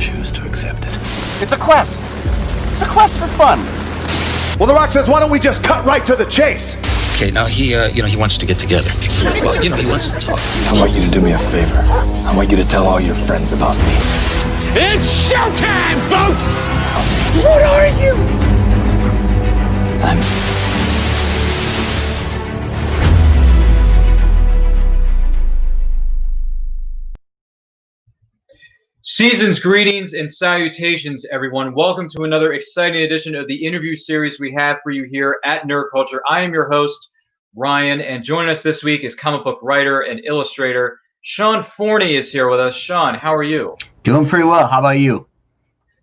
choose to accept it. It's a quest. It's a quest for fun. Well, The Rock says, why don't we just cut right to the chase? Okay, now he wants to get together. Well, he wants to talk. I want you to do me a favor. I want you to tell all your friends about me. It's showtime, folks! What are you? Season's greetings and salutations, everyone. Welcome to another exciting edition of the interview series we have for you here at Nerd Culture. I am your host, Ryan, and joining us this week is comic book writer and illustrator Sean Forney is here with us. Sean, how are you? Doing pretty well. How about you?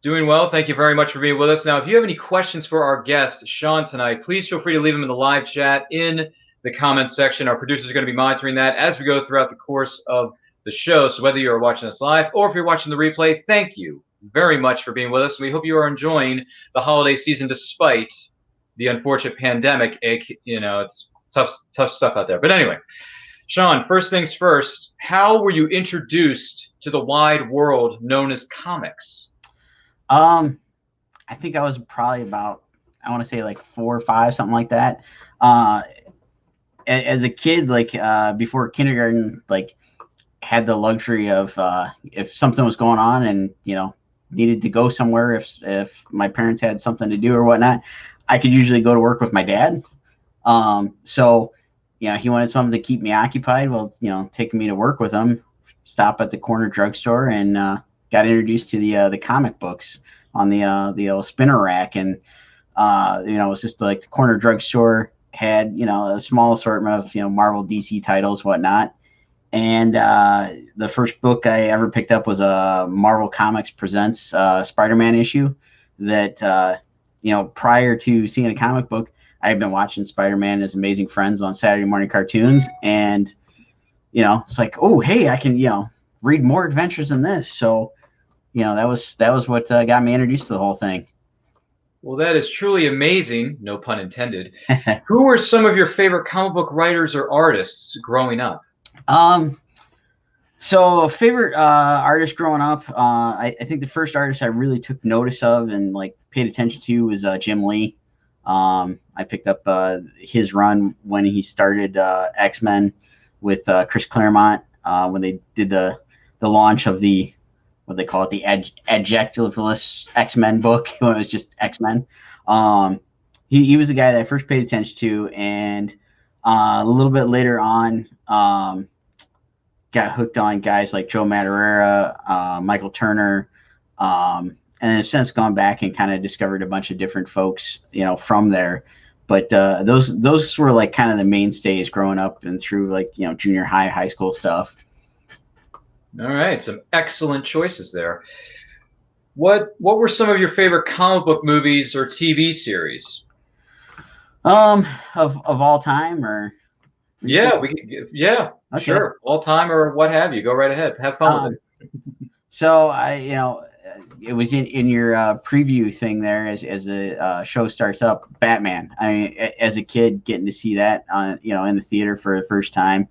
Doing well. Thank you very much for being with us. Now, if you have any questions for our guest, Sean, tonight, please feel free to leave them in the live chat in the comments section. Our producers are going to be monitoring that as we go throughout the course of the show. So whether you're watching us live or if you're watching the replay, thank you very much for being with us. We hope you are enjoying the holiday season despite the unfortunate pandemic. It's tough stuff out there. But anyway, Sean, first things first, how were you introduced to the wide world known as comics? I think I was probably about, I want to say like 4 or 5, something like that. As a kid, like before kindergarten, like had the luxury of if something was going on and needed to go somewhere, if my parents had something to do or whatnot, I could usually go to work with my dad. So he wanted something to keep me occupied. Well, taking me to work with him, stop at the corner drugstore, and got introduced to the comic books on the old spinner rack. And it was just like the corner drugstore had a small assortment of Marvel, DC titles, whatnot. And the first book I ever picked up was a Marvel Comics Presents Spider-Man issue that, prior to seeing a comic book, I had been watching Spider-Man and His Amazing Friends on Saturday morning cartoons. And, it's like, oh, hey, I can, read more adventures than this. So, that was what got me introduced to the whole thing. Well, that is truly amazing, no pun intended. Who were some of your favorite comic book writers or artists growing up? So a favorite artist growing up, I think the first artist I really took notice of and like paid attention to was Jim Lee. I picked up his run when he started X-Men with Chris Claremont when they did the launch of the, what they call it, the adjectiveless X-Men book when it was just X-Men. He was the guy that I first paid attention to, and a little bit later on got hooked on guys like Joe Madureira, Michael Turner, and in a sense gone back and kind of discovered a bunch of different folks, from there. But those were like kind of the mainstays growing up and through like, junior high school stuff. All right, some excellent choices there. What were some of your favorite comic book movies or TV series? Of all time, or okay. Sure, all time or what have you. Go right ahead, have fun with it. So it was in your preview thing there as the show starts up. Batman. I mean, as a kid, getting to see that on in the theater for the first time.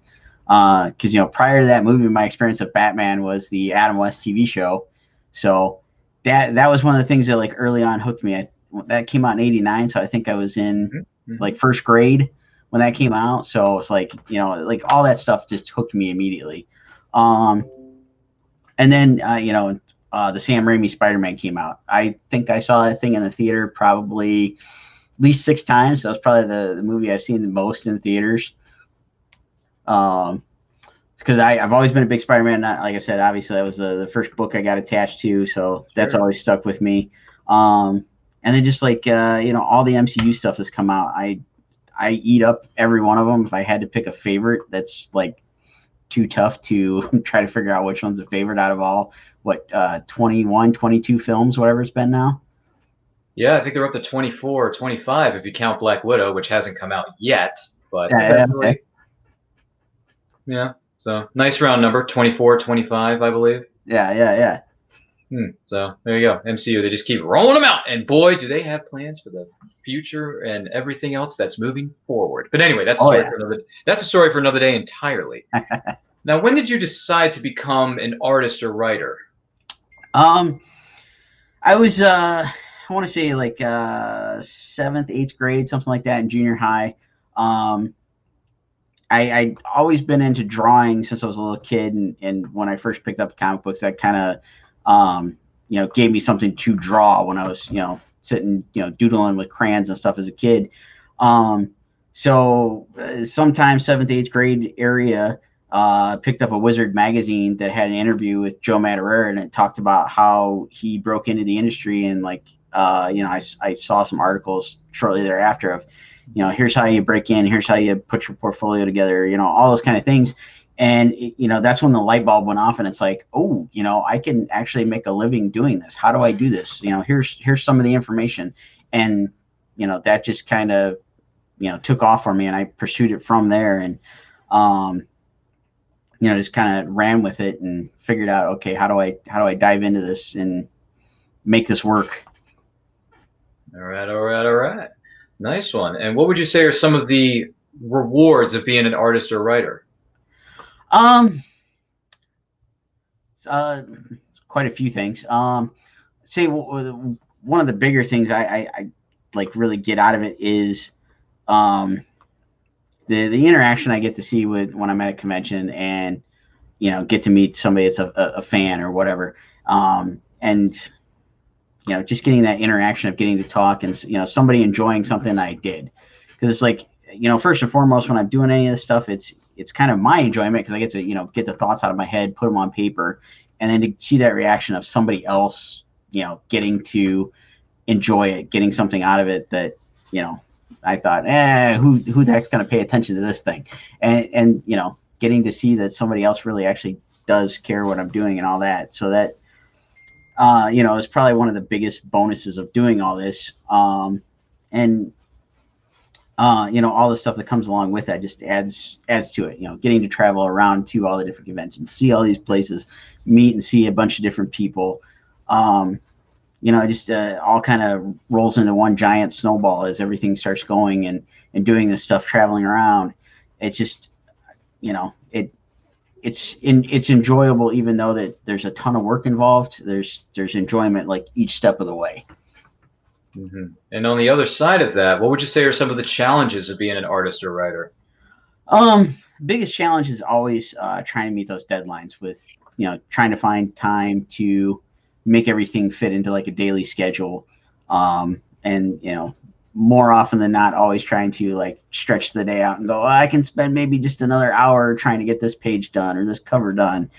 Because prior to that movie, my experience of Batman was the Adam West TV show. So that was one of the things that like early on hooked me. That came out in '89, so I think I was in like first grade when that came out. So it's like like all that stuff just hooked me immediately. And then the Sam Raimi Spider-Man came out. I think I saw that thing in the theater probably at least 6 times. That was probably the movie I've seen the most in theaters. Because I've always been a big Spider-Man. Like I said, obviously that was the first book I got attached to, so that's always stuck with me. And then just like all the MCU stuff that's come out, I eat up every one of them. If I had to pick a favorite, that's like too tough to try to figure out which one's a favorite out of all 21, 22 films, whatever it's been now. Yeah, I think they're up to 24 or 25 if you count Black Widow, which hasn't come out yet, but Okay. Yeah, so nice round number, 24, 25, I believe. Yeah. So there you go, MCU. They just keep rolling them out, and boy, do they have plans for the future and everything else that's moving forward. But anyway, that's a story for another day entirely. Now, when did you decide to become an artist or writer? I was I want to say like 7th, 8th grade, something like that in junior high. I'd always been into drawing since I was a little kid, and when I first picked up comic books, that kind of gave me something to draw when I was sitting doodling with crayons and stuff as a kid. So sometime 7th, 8th grade area, picked up a Wizard magazine that had an interview with Joe Madureira, and it talked about how he broke into the industry, and I saw some articles shortly thereafter of here's how you break in, here's how you put your portfolio together, all those kind of things. And that's when the light bulb went off, and it's like, oh, I can actually make a living doing this. How do I do this? Here's some of the information. And that just kind of took off for me, and I pursued it from there, and just kind of ran with it and figured out, okay, how do I dive into this and make this work? All right. Nice one. And what would you say are some of the rewards of being an artist or writer? Quite a few things. Say one of the bigger things I like really get out of it is the interaction I get to see when I'm at a convention, and get to meet somebody that's a fan or whatever, and just getting that interaction of getting to talk and somebody enjoying something I did, because it's like first and foremost, when I'm doing any of this stuff, it's kind of my enjoyment, because I get to get the thoughts out of my head, put them on paper, and then to see that reaction of somebody else getting to enjoy it, getting something out of it that I thought, who the heck's going to pay attention to this thing, and getting to see that somebody else really actually does care what I'm doing and all that. So that is probably one of the biggest bonuses of doing all this. And all the stuff that comes along with that just adds to it. Getting to travel around to all the different conventions, see all these places, meet and see a bunch of different people. Just all kind of rolls into one giant snowball as everything starts going, and doing this stuff, traveling around. It's just, it's enjoyable, even though that there's a ton of work involved. There's enjoyment like each step of the way. Mm-hmm. And on the other side of that, what would you say are some of the challenges of being an artist or writer? Biggest challenge is always trying to meet those deadlines with, trying to find time to make everything fit into like a daily schedule. And, more often than not, always trying to like stretch the day out and go, I can spend maybe just another hour trying to get this page done or this cover done.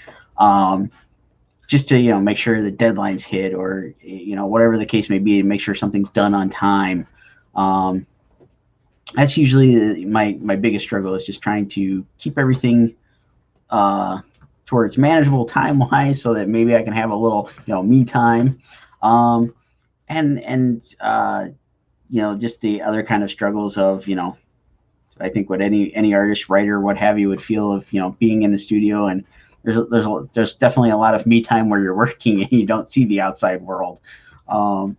Just to, make sure the deadline's hit, or, whatever the case may be, to make sure something's done on time. That's usually my biggest struggle, is just trying to keep everything towards manageable time-wise, so that maybe I can have a little, me time. Just the other kind of struggles of, I think what any artist, writer, what have you, would feel of, being in the studio, and there's definitely a lot of me time where you're working and you don't see the outside world. But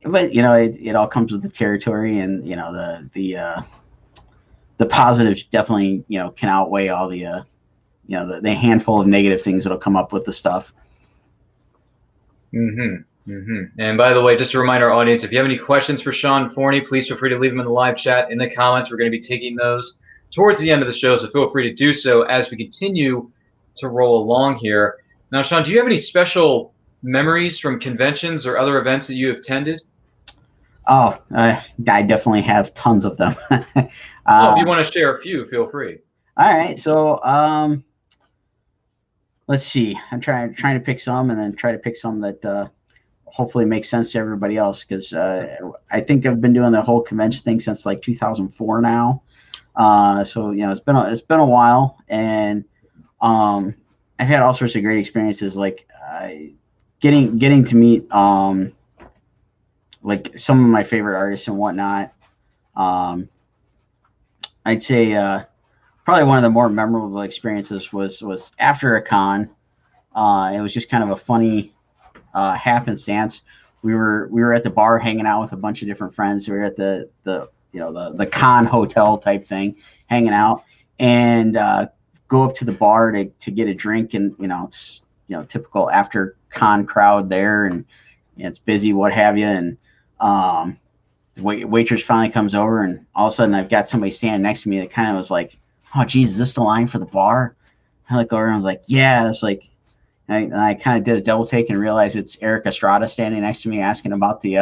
it all comes with the territory, and the positives definitely can outweigh all the the handful of negative things that'll come up with the stuff. Mm-hmm. Mm-hmm. And by the way, just to remind our audience, if you have any questions for Sean Forney, please feel free to leave them in the live chat in the comments. We're going to be taking those towards the end of the show, so feel free to do so as we continue to roll along here. Now, Sean, do you have any special memories from conventions or other events that you have attended? Oh, I definitely have tons of them. Well, if you want to share a few, feel free. All right, so let's see. I'm trying to pick some, and then try to pick some that hopefully makes sense to everybody else, because I think I've been doing the whole convention thing since like 2004 now. So it's been a while, and I've had all sorts of great experiences, like getting to meet like some of my favorite artists and whatnot. I'd say probably one of the more memorable experiences was after a con. It was just kind of a funny happenstance. We were at the bar hanging out with a bunch of different friends. We were at the con hotel type thing, hanging out, and go up to the bar to get a drink, and it's typical after con crowd there, and it's busy, what have you. And the waitress finally comes over, and all of a sudden I've got somebody standing next to me that kind of was like, oh, geez, is this the line for the bar? I look over and I was like, yeah. It's like, and I kind of did a double take and realized it's Eric Estrada standing next to me asking about the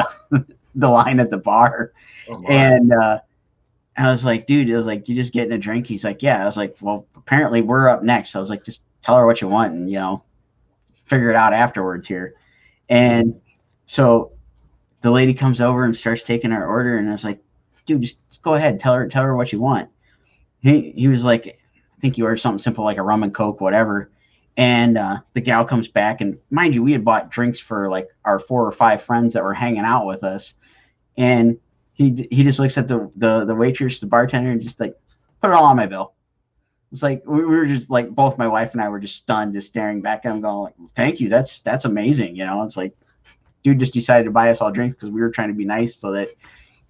the line at the bar. Oh, and I was like, dude, I was like, you just getting a drink? He's like, yeah. I was like, well, apparently we're up next. I was like, just tell her what you want and, figure it out afterwards here. And so the lady comes over and starts taking our order. And I was like, dude, just go ahead. Tell her what you want. He was like, I think you ordered something simple like a rum and Coke, whatever. And the gal comes back, and mind you, we had bought drinks for like our 4 or 5 friends that were hanging out with us. And he just looks at the waitress, the bartender, and just like, put it all on my bill. It's like we were just like, both my wife and I were just stunned, just staring back at him, going like, thank you, that's amazing. It's like, dude just decided to buy us all drinks because we were trying to be nice, so that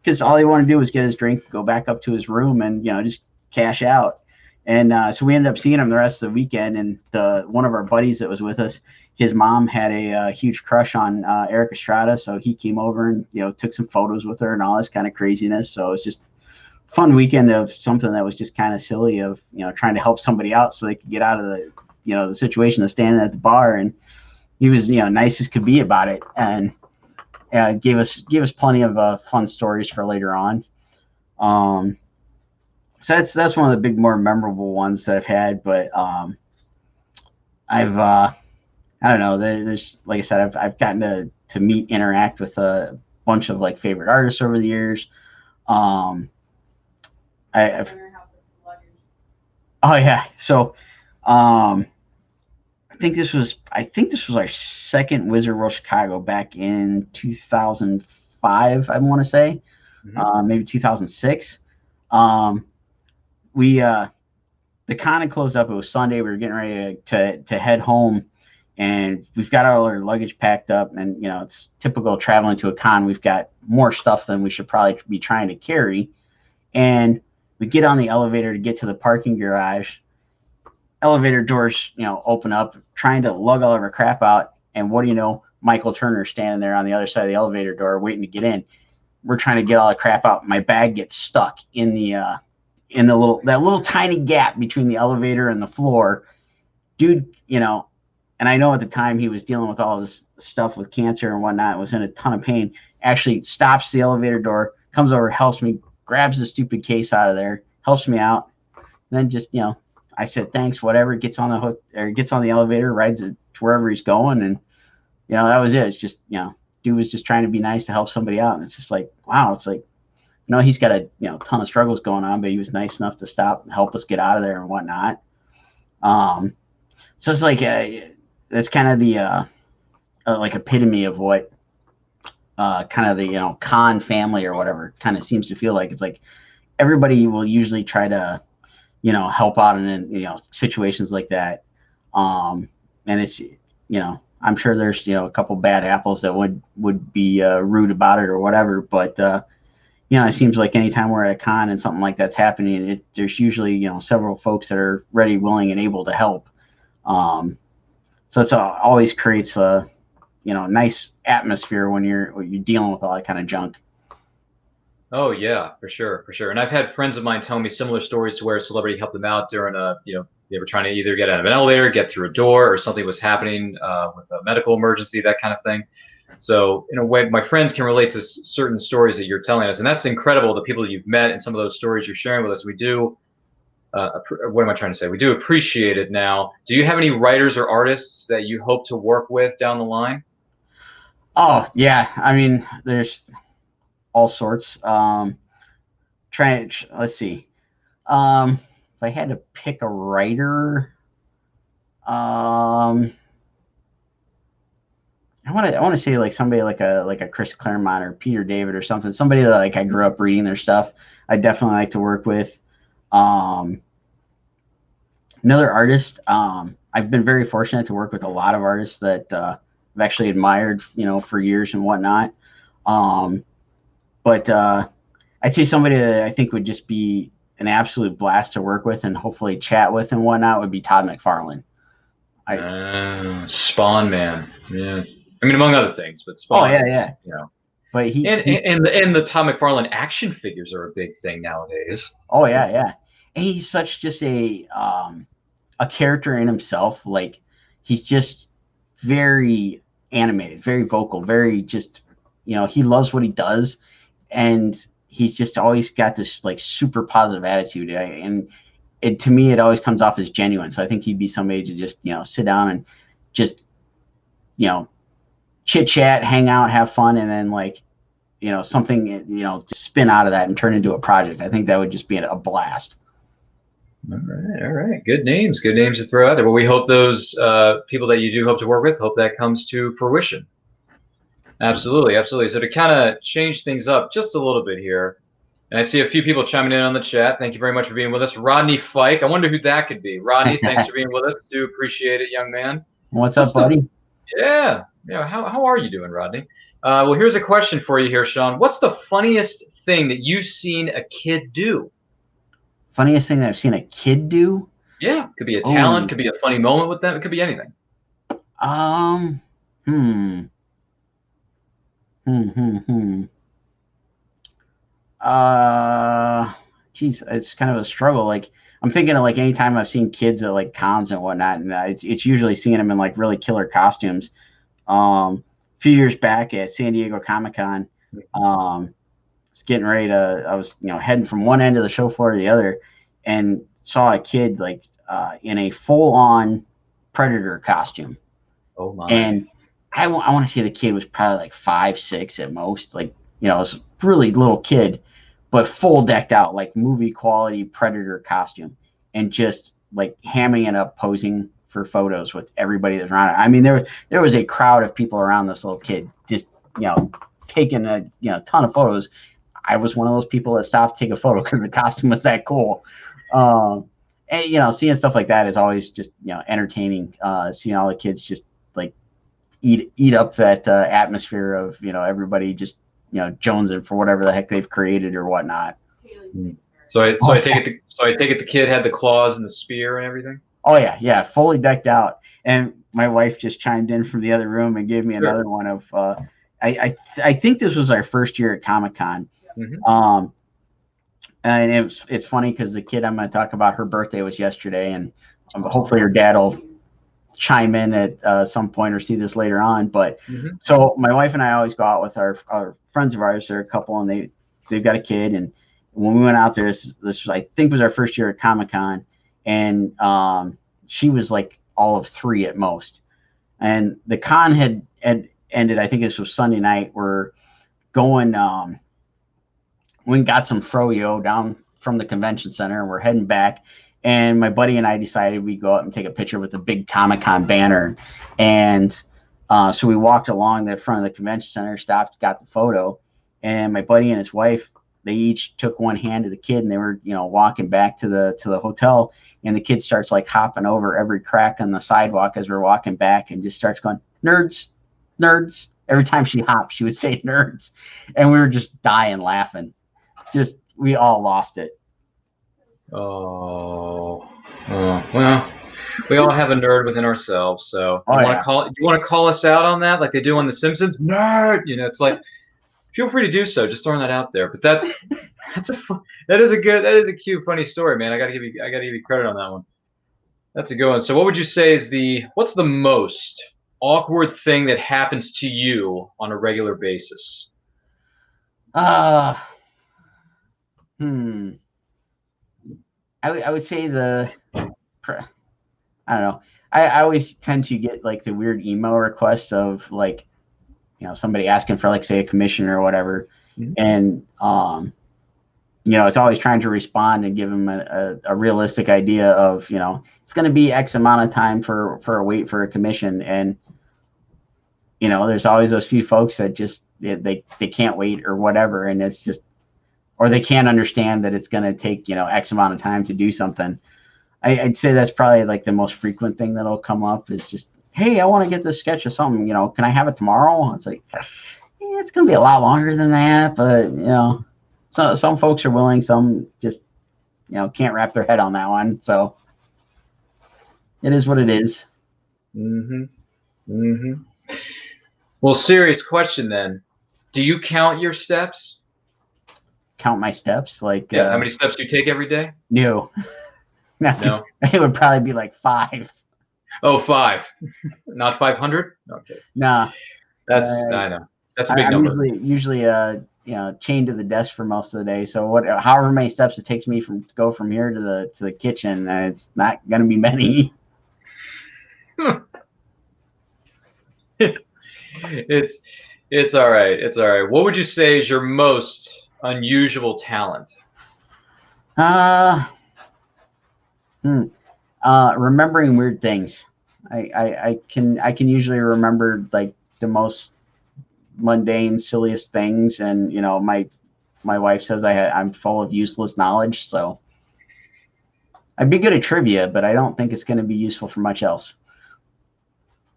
because all he wanted to do was get his drink, go back up to his room, and just cash out. And so we ended up seeing him the rest of the weekend. And one of our buddies that was with us, his mom had a huge crush on Eric Estrada, so he came over and took some photos with her and all this kind of craziness. So it's just a fun weekend of something that was just kind of silly, of trying to help somebody out so they could get out of the the situation of standing at the bar. And he was nice as could be about it, and gave us plenty of fun stories for later on. So that's one of the big, more memorable ones that I've had. But I've I don't know. There's, like I said, I've gotten to meet, interact with a bunch of like favorite artists over the years. I've oh yeah. So I think this was our second Wizard World Chicago back in 2005. I want to say, maybe 2006. The con had closed up. It was Sunday. We were getting ready to head home, and we've got all our luggage packed up. And it's typical traveling to a con. We've got more stuff than we should probably be trying to carry. And we get on the elevator to get to the parking garage. Elevator doors, open up, trying to lug all of our crap out. And what do you know? Michael Turner standing there on the other side of the elevator door, waiting to get in. We're trying to get all the crap out. My bag gets stuck in the little tiny gap between the elevator and the floor. Dude, and I know at the time he was dealing with all this stuff with cancer and whatnot, was in a ton of pain, actually stops the elevator door, comes over, helps me, grabs the stupid case out of there, helps me out. And then just, I said, thanks, whatever, gets on the hook, or gets on the elevator, rides it to wherever he's going. And, that was it. It's just, dude was just trying to be nice to help somebody out. And it's just like, wow, it's like, he's got a ton of struggles going on, but he was nice enough to stop and help us get out of there and whatnot. So it's like that's kind of the like epitome of what kind of the con family or whatever kind of seems to feel like. It's like everybody will usually try to help out in situations like that. And it's I'm sure there's a couple bad apples that would be rude about it or whatever, but it seems like anytime we're at a con and something like that's happening, there's usually, several folks that are ready, willing, and able to help. So it's always creates a, nice atmosphere when you're dealing with all that kind of junk. Oh yeah, for sure. And I've had friends of mine tell me similar stories to where a celebrity helped them out during they were trying to either get out of an elevator, get through a door, or something was happening with a medical emergency, that kind of thing. So in a way, my friends can relate to certain stories that you're telling us, and that's incredible. The people that you've met and some of those stories you're sharing with us, we do. What am I trying to say? We do appreciate it. Now, do you have any writers or artists that you hope to work with down the line? Oh yeah, I mean, there's all sorts. Let's see. If I had to pick a writer, I want to say like somebody like a Chris Claremont or Peter David or something. Somebody that like I grew up reading their stuff. I definitely like to work with. Another artist. I've been very fortunate to work with a lot of artists that I've actually admired, for years and whatnot. But I'd say somebody that I think would just be an absolute blast to work with and hopefully chat with and whatnot would be Todd McFarlane. Spawn man. Yeah. I mean, among other things, but Spawn. Yeah. You know. But and the Tom McFarlane action figures are a big thing nowadays. Oh yeah. And he's such just a character in himself. Like he's just very animated, very vocal, very just he loves what he does, and he's just always got this like super positive attitude. And to me, it always comes off as genuine. So I think he'd be somebody to just sit down and just chit chat, hang out, have fun, and then like something spin out of that and turn into a project. I think that would just be a blast. All right. Good names to throw out there. Well, we hope those people that you do hope to work with, hope that comes to fruition. Absolutely. So to kind of change things up just a little bit here, and I see a few people chiming in on the chat. Thank you very much for being with us. Rodney Fike. I wonder who that could be. Rodney, thanks for being with us. Do appreciate it, young man. What's up, buddy? Yeah. How are you doing, Rodney? Well, here's a question for you here, Sean. What's the funniest thing that you've seen a kid do? Funniest thing that I've seen a kid do? Yeah, could be a talent, could be a funny moment with them. It could be anything. Geez, it's kind of a struggle. Like I'm thinking of like anytime I've seen kids at like cons and whatnot, and it's usually seeing them in like really killer costumes. A few years back at San Diego Comic-Con, was getting ready to, I was heading from one end of the show floor to the other, and saw a kid like in a full-on Predator costume. Oh my! And I want to say the kid was probably like 5, 6 at most. Like it was a really little kid, but full decked out, like movie quality Predator costume, and just like hamming it up, posing for photos with everybody that's around it. I mean, there was a crowd of people around this little kid, just taking a ton of photos. I was one of those people that stopped to take a photo because the costume was that cool. And seeing stuff like that is always just entertaining. Seeing all the kids just like eat up that atmosphere of everybody just jonesing for whatever the heck they've created or whatnot. So I take it the kid had the claws and the spear and everything. Oh yeah, fully decked out. And my wife just chimed in from the other room and gave me another one of. I think this was our first year at Comic-Con. Mm-hmm. And it's funny because the kid I'm going to talk about, her birthday was yesterday, and hopefully her dad will chime in at some point or see this later on. But so my wife and I always go out with our friends of ours. They're a couple, and they've got a kid. And when we went out there, this was, I think was our first year at Comic-Con, and she was like all of 3 at most. And the con had ended. I think this was Sunday night. We're going. We got some froyo down from the convention center, and we're heading back. And my buddy and I decided we'd go out and take a picture with the big Comic-Con banner. And so we walked along the front of the convention center, stopped, got the photo. And my buddy and his wife, they each took one hand to the kid, and they were, walking back to the hotel. And the kid starts like hopping over every crack on the sidewalk as we're walking back, and just starts going, "Nerds, nerds." Every time she hopped, she would say "nerds." And we were just dying laughing. Just, we all lost it. Oh, well, we all have a nerd within ourselves. So you want to call us out on that, like they do on The Simpsons? Nerd, it's like, feel free to do so. Just throwing that out there. But that is a cute, funny story, man. I gotta give you credit on that one. That's a good one. So what would you say is what's the most awkward thing that happens to you on a regular basis? I would say I don't know. I always tend to get like the weird email requests of like, somebody asking for like, say, a commission or whatever. Mm-hmm. And, it's always trying to respond and give them a realistic idea of, it's going to be X amount of time for a wait for a commission. And, there's always those few folks that just, they can't wait or whatever. And it's just, or they can't understand that it's going to take, X amount of time to do something. I'd say that's probably like the most frequent thing that'll come up is just, hey, I want to get this sketch of something, can I have it tomorrow? It's like, it's going to be a lot longer than that, but, so some folks are willing, some just, can't wrap their head on that one. So it is what it is. Well, serious question then. Do you count your steps? Count my steps? Like, Yeah, how many steps do you take every day? No. No. It would probably be like 5. Oh, 5. Not 500? Okay. Nah. I know. That's a big I'm number. usually chained to the desk for most of the day. So however many steps it takes me to go from here to the kitchen, it's not gonna be many. It's all right. It's all right. What would you say is your most unusual talent? Remembering weird things. I can usually remember like the most mundane, silliest things, and my wife says I'm full of useless knowledge. So I'd be good at trivia, but I don't think it's going to be useful for much else.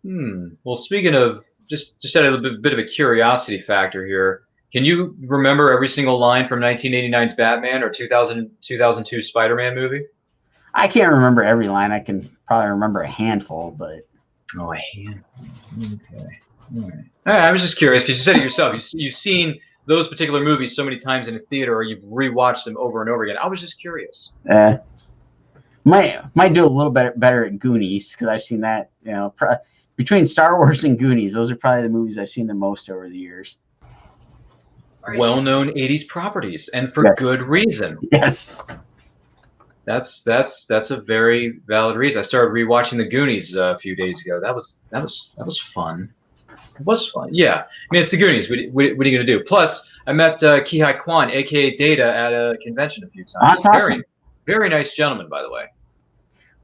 Well, speaking of just had a bit of a curiosity factor here. Can you remember every single line from 1989's Batman or 2002 Spider-Man movie? I can't remember every line. I can probably remember a handful, but a handful. Okay. All right. I was just curious because you said it yourself. You've seen those particular movies so many times in a theater, or you've rewatched them over and over again. I was just curious. Might do a little bit better at Goonies because I've seen that. Between Star Wars and Goonies, those are probably the movies I've seen the most over the years. Well-known 80s properties, and for good reason. Yes. That's a very valid reason. I started rewatching the Goonies a few days ago. That was fun. It was fun. Yeah. I mean, it's the Goonies. What are you gonna do? Plus, I met Ki-Hai Kwan, aka Data, at a convention a few times. That's awesome. Very nice gentleman, by the way.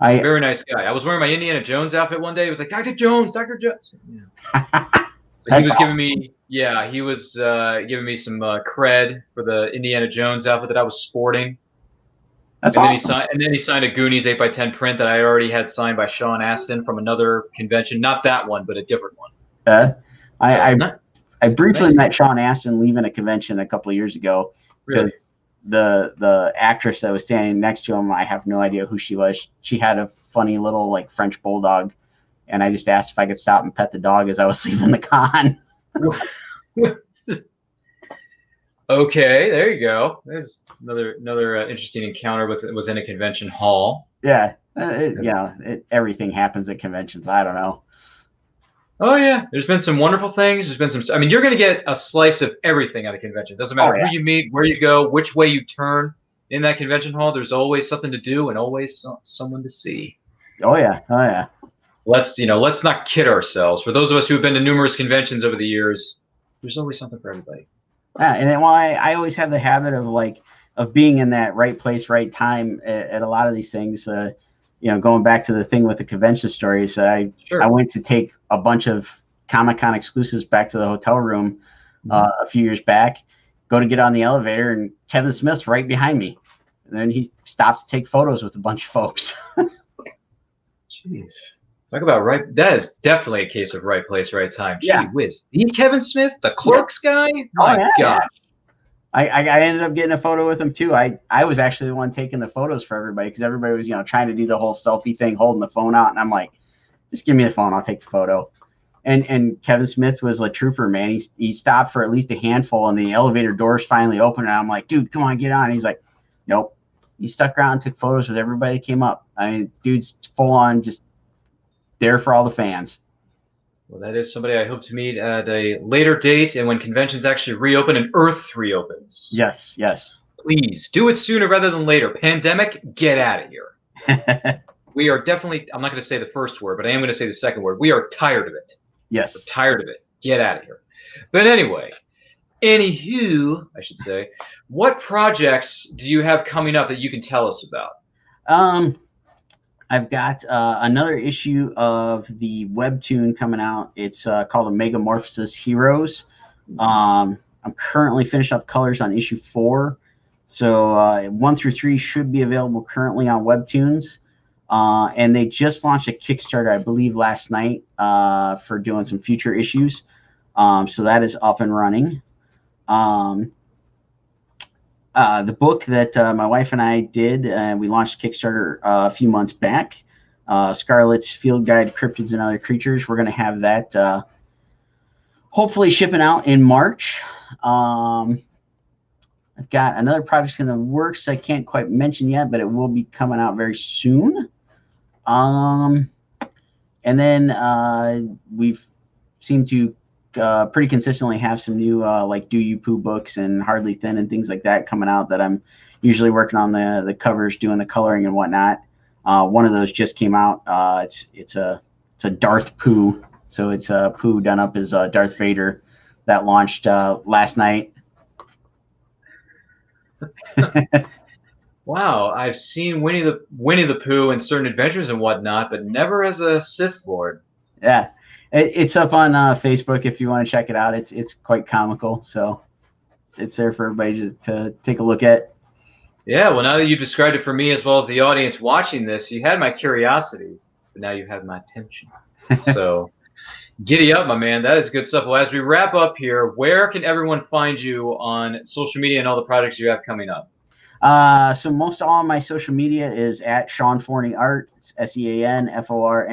Very nice guy. I was wearing my Indiana Jones outfit one day. He was like, Dr. Jones, Dr. Jones. Yeah. So he was giving me, giving me some cred for the Indiana Jones outfit that I was sporting. That's awesome. And then he signed a Goonies 8x10 print that I already had signed by Sean Astin from another convention. Not that one, but a different one. I briefly met Sean Astin leaving a convention a couple of years ago. Really? The actress that was standing next to him, I have no idea who she was. She had a funny little like French bulldog, and I just asked if I could stop and pet the dog as I was leaving the con. Okay, there you go. There's another interesting encounter within a convention hall. Yeah, everything happens at conventions. I don't know. Oh yeah, there's been some wonderful things. There's been some. I mean, you're going to get a slice of everything at a convention. Doesn't matter who you meet, where you go, which way you turn in that convention hall. There's always something to do and always someone to see. Oh yeah. Let's not kid ourselves. For those of us who have been to numerous conventions over the years, there's always something for everybody. Yeah, and then I always have the habit of being in that right place, right time at a lot of these things. Going back to the thing with the convention stories, I went to take a bunch of Comic-Con exclusives back to the hotel room a few years back, go to get on the elevator, and Kevin Smith's right behind me. And then he stops to take photos with a bunch of folks. Jeez. Talk about right. That is definitely a case of right place, right time. Yeah. Gee whiz. Kevin Smith, the Clerks guy? My gosh. I ended up getting a photo with him too. I was actually the one taking the photos for everybody because everybody was trying to do the whole selfie thing, holding the phone out, and I'm like, just give me the phone, I'll take the photo. And Kevin Smith was a trooper, man. He stopped for at least a handful, and the elevator doors finally opened, and I'm like, dude, come on, get on. And he's like, nope. He stuck around and took photos with everybody that came up. I mean, dude's full on just there for all the fans. Well, that is somebody I hope to meet at a later date and when conventions actually reopen and Earth reopens. Yes. Please do it sooner rather than later. Pandemic, get out of here. We are definitely, I'm not going to say the first word, but I am going to say the second word. We are tired of it. Yes. We're tired of it. Get out of here. But anyway, anywho, I should say, what projects do you have coming up that you can tell us about? I've got another issue of the webtoon coming out. It's called Megamorphosis Heroes. I'm currently finishing up colors on issue 4. So 1 through 3 should be available currently on webtoons. And they just launched a Kickstarter, I believe, last night for doing some future issues. So that is up and running. The book that my wife and I did, we launched Kickstarter a few months back, Scarlet's Field Guide, Cryptids and Other Creatures. We're going to have that hopefully shipping out in March. I've got another project in the works I can't quite mention yet, but it will be coming out very soon. And then we've seemed to pretty consistently have some new like Do You Poo books and Hardly Thin and things like that coming out that I'm usually working on the covers, doing the coloring and whatnot. One of those just came out. It's a Darth Poo, so it's a Poo done up as Darth Vader. That launched last night. Wow, I've seen Winnie the Pooh in certain adventures and whatnot, but never as a Sith Lord. Yeah, it's up on Facebook if you want to check it out. It's quite comical, so it's there for everybody to take a look at. Yeah, well, now that you've described it for me as well as the audience watching this, you had my curiosity, but now you have my attention. So giddy up, my man. That is good stuff. Well, as we wrap up here, where can everyone find you on social media and all the projects you have coming up? So most all of my social media is at Sean Forney Art. It's SeanForneyArt.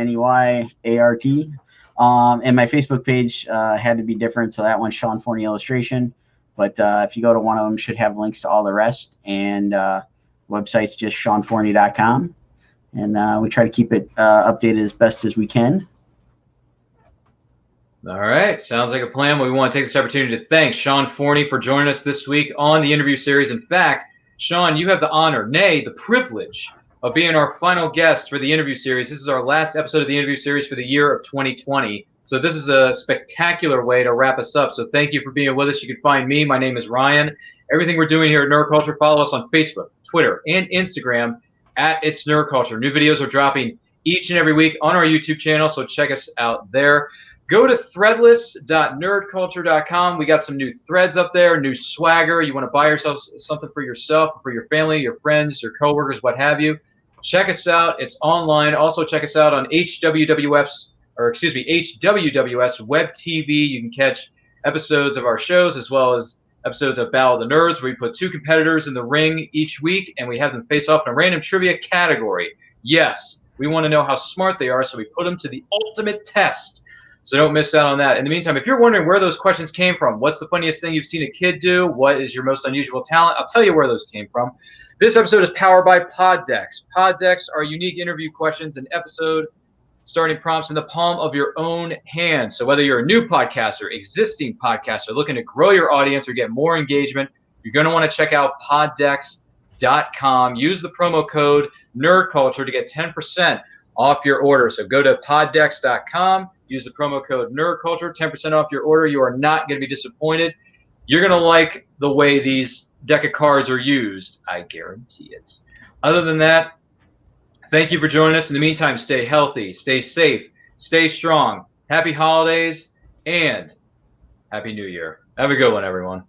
And my Facebook page had to be different, so that one's Sean Forney Illustration. But if you go to one of them, should have links to all the rest. And website's just SeanForney.com. And we try to keep it updated as best as we can. All right, sounds like a plan. We want to take this opportunity to thank Sean Forney for joining us this week on the interview series. In fact, Sean, you have the honor, nay, the privilege of being our final guest for the interview series. This is our last episode of the interview series for the year of 2020. So this is a spectacular way to wrap us up. So thank you for being with us. You can find me. My name is Ryan. Everything we're doing here at Nerd Culture, follow us on Facebook, Twitter, and Instagram at It's Nerd Culture. New videos are dropping each and every week on our YouTube channel, so check us out there. Go to threadless.nerdculture.com. We got some new threads up there, new swagger. You want to buy yourself something for yourself, for your family, your friends, your coworkers, what have you. Check us out. It's online. Also check us out on HWWS Web TV. You can catch episodes of our shows as well as episodes of Battle of the Nerds, where we put two competitors in the ring each week and we have them face off in a random trivia category. Yes, we want to know how smart they are, so we put them to the ultimate test. So don't miss out on that. In the meantime, if you're wondering where those questions came from, what's the funniest thing you've seen a kid do, what is your most unusual talent, I'll tell you where those came from. This episode is powered by Poddex. Poddex are unique interview questions and episode starting prompts in the palm of your own hand. So whether you're a new podcaster, existing podcaster, looking to grow your audience or get more engagement, you're going to want to check out poddex.com. Use the promo code NERDCULTURE to get 10% off your order. So go to poddex.com. Use the promo code NERDCULTURE, 10% off your order. You are not going to be disappointed. You're going to like the way these deck of cards are used. I guarantee it. Other than that, thank you for joining us. In the meantime, stay healthy, stay safe, stay strong. Happy holidays and Happy New Year. Have a good one, everyone.